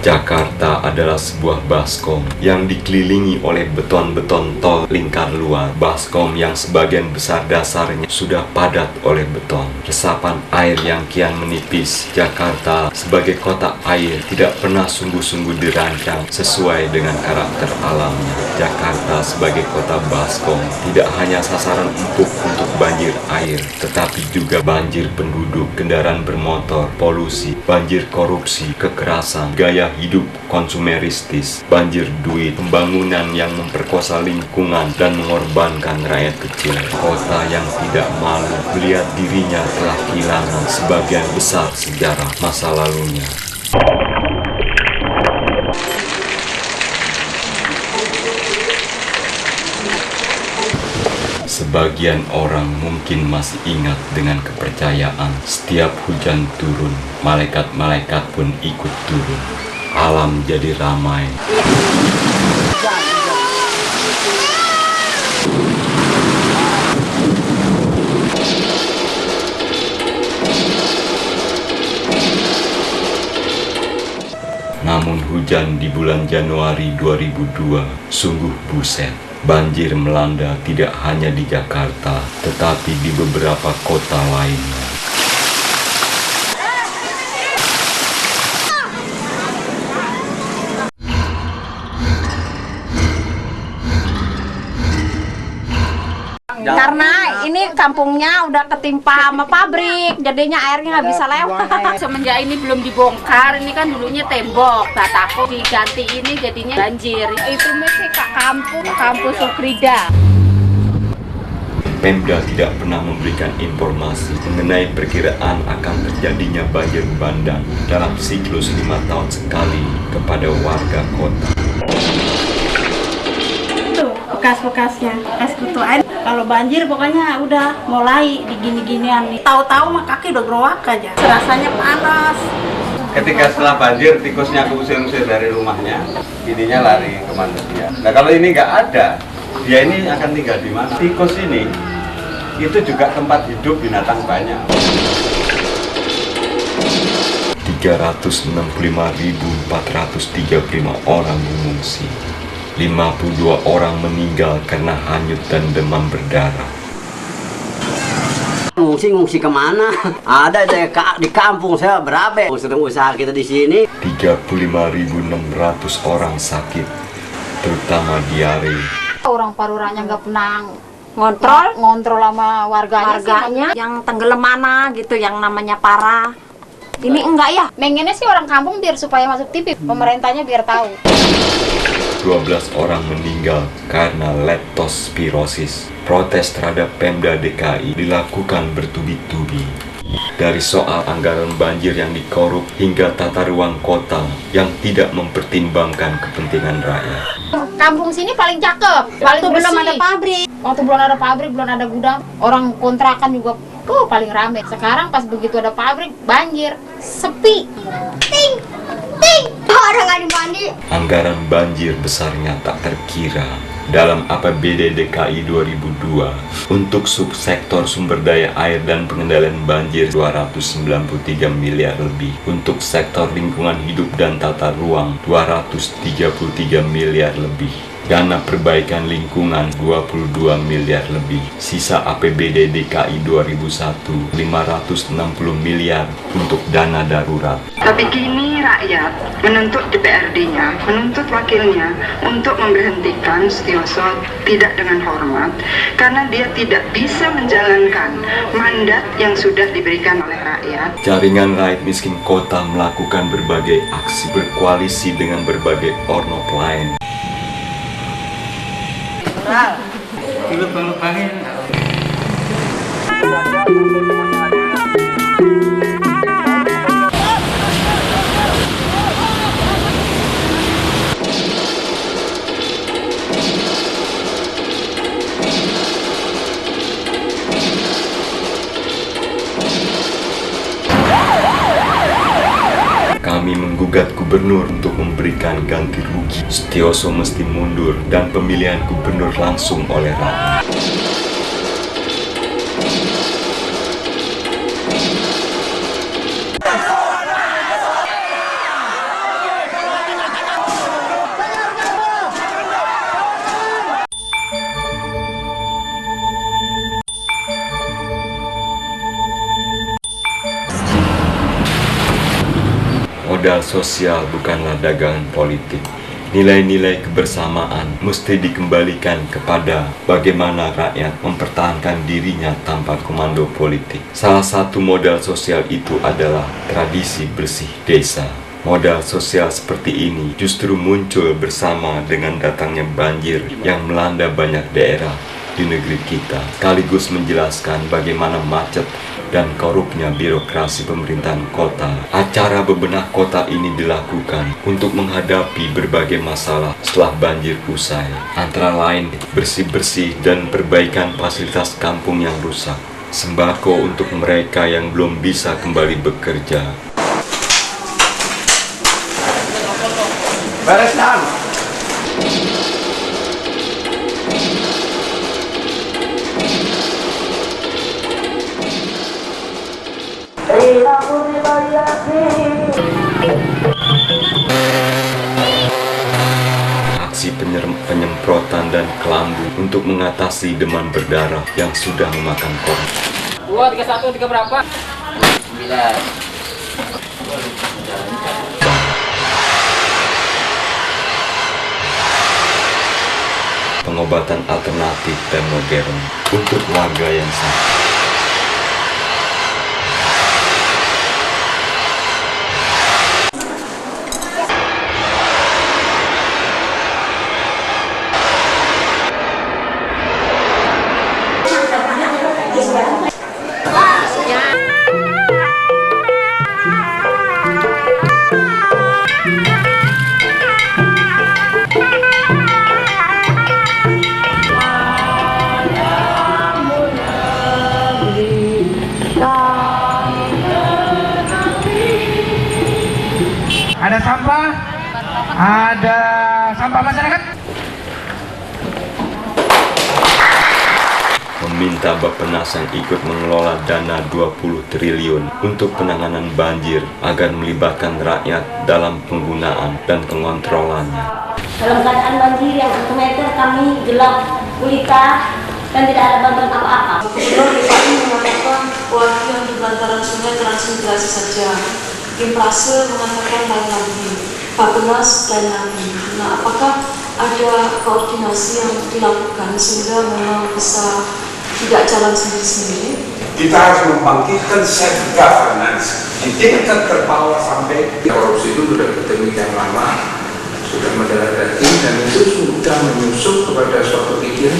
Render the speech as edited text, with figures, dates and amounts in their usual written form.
Jakarta adalah sebuah baskom yang dikelilingi oleh beton-beton tol lingkar luar. Baskom yang sebagian besar dasarnya sudah padat oleh beton. Resapan air yang kian menipis. Jakarta sebagai kota air tidak pernah sungguh-sungguh dirancang sesuai dengan karakter alamnya. Jakarta sebagai kota baskom tidak hanya sasaran empuk untuk banjir air, tetapi juga banjir penduduk, kendaraan bermotor, polusi, banjir korupsi, kekerasan, gaya hidup konsumeristis, banjir duit, pembangunan yang memperkosa lingkungan dan mengorbankan rakyat kecil. Kota yang tidak malu melihat dirinya telah kehilangan sebagian besar sejarah masa lalunya. Sebagian orang mungkin masih ingat dengan kepercayaan setiap hujan turun, malaikat-malaikat pun ikut turun. Alam jadi ramai. Namun hujan di bulan Januari 2002 sungguh buset. Banjir melanda tidak hanya di Jakarta, tetapi di beberapa kota lainnya. Karena ini kampungnya udah ketimpa sama pabrik, jadinya airnya nggak bisa lewat. Semenjak ini belum dibongkar, ini kan dulunya tembok, batako diganti ini jadinya banjir. Itu mesti ke kampus Sukrida. Pemda tidak pernah memberikan informasi mengenai perkiraan akan terjadinya banjir bandang dalam siklus 5 tahun sekali kepada warga kota. Bekas-bekasnya, bekas kutuan. Kalau banjir pokoknya udah mulai digini-ginian nih. Tahu-tahu mah kaki udah gerowak aja. Rasanya panas. Ketika setelah banjir, tikusnya keusir-usir dari rumahnya, ininya lari kemana dia. Nah kalau ini nggak ada, dia ini akan tinggal di mana? Tikus ini, itu juga tempat hidup binatang banyak. 365.435 orang mengungsi. 52 orang meninggal karena hanyut dan demam berdarah. Ngungsi kemana? Ada di kampung saya berapa? Sedang usaha kita di sini. 35.600 orang sakit, terutama diare. Orang Paruranya nggak pernah Ngontrol sama warganya yang tenggelam mana gitu, yang namanya parah. Ini enggak ya? Pengennya sih orang kampung biar supaya masuk TV, pemerintahnya biar tahu. 12 orang meninggal karena leptospirosis. Protes terhadap Pemda DKI dilakukan bertubi-tubi. Dari soal anggaran banjir yang dikorup hingga tata ruang kota yang tidak mempertimbangkan kepentingan rakyat. Kampung sini paling cakep, paling bersih. Belum ada pabrik. Waktu belum ada pabrik, belum ada gudang, orang kontrakan juga paling rame. Sekarang pas begitu ada pabrik, banjir, sepi. Ting, ting, orang nggak dimandi. Anggaran banjir besarnya tak terkira. Dalam APBD DKI 2002 untuk subsektor sumber daya air dan pengendalian banjir 293 miliar lebih, untuk sektor lingkungan hidup dan tata ruang 233 miliar lebih, dana perbaikan lingkungan 22 miliar lebih, sisa APBD DKI 2001 560 miliar untuk dana darurat. Tapi kini rakyat menuntut DPRD-nya, menuntut wakilnya untuk memberhentikan Setioso tidak dengan hormat karena dia tidak bisa menjalankan mandat yang sudah diberikan oleh rakyat. Jaringan rakyat miskin kota melakukan berbagai aksi berkoalisi dengan berbagai ornop lain. Kami menggugat gubernur untuk memberikan ganti rugi. Setioso mesti mundur dan pemilihan gubernur langsung oleh rakyat. Modal sosial bukanlah dagangan politik. Nilai-nilai kebersamaan mesti dikembalikan kepada bagaimana rakyat mempertahankan dirinya tanpa komando politik. Salah satu modal sosial itu adalah tradisi bersih desa. Modal sosial seperti ini justru muncul bersama dengan datangnya banjir yang melanda banyak daerah di negeri kita, sekaligus menjelaskan bagaimana macet dan korupnya birokrasi pemerintahan kota. Acara bebenah kota ini dilakukan untuk menghadapi berbagai masalah setelah banjir usai, antara lain bersih-bersih dan perbaikan fasilitas kampung yang rusak, sembako untuk mereka yang belum bisa kembali bekerja. Beres dan. Aksi penyemprotan dan kelambu untuk mengatasi demam berdarah yang sudah memakan korban. 2, 3, 1, 3 berapa? 9. Pengobatan alternatif dan modern untuk warga yang sakit. Ada sampah, ada sampah masyarakat. Meminta Bappenas yang ikut mengelola dana 20 triliun untuk penanganan banjir agar melibatkan rakyat dalam penggunaan dan pengontrolannya. Dalam keadaan banjir yang 1 meter kami gelap gulita dan tidak ada bantuan apa-apa. Gubernur DKI mengatakan warga di bantaran sungai transmigrasi saja. Imprase mengatakan lain lagi, Bappenas lain lagi. Nah, apakah ada koordinasi yang dilakukan sehingga memang bisa tidak jalan sendiri-sendiri? Kita harus membangkitkan self governance di tingkat terbawah sampai korupsi itu sudah yang lama, sudah mendarah daging dan itu sudah menyusup kepada suatu pikiran.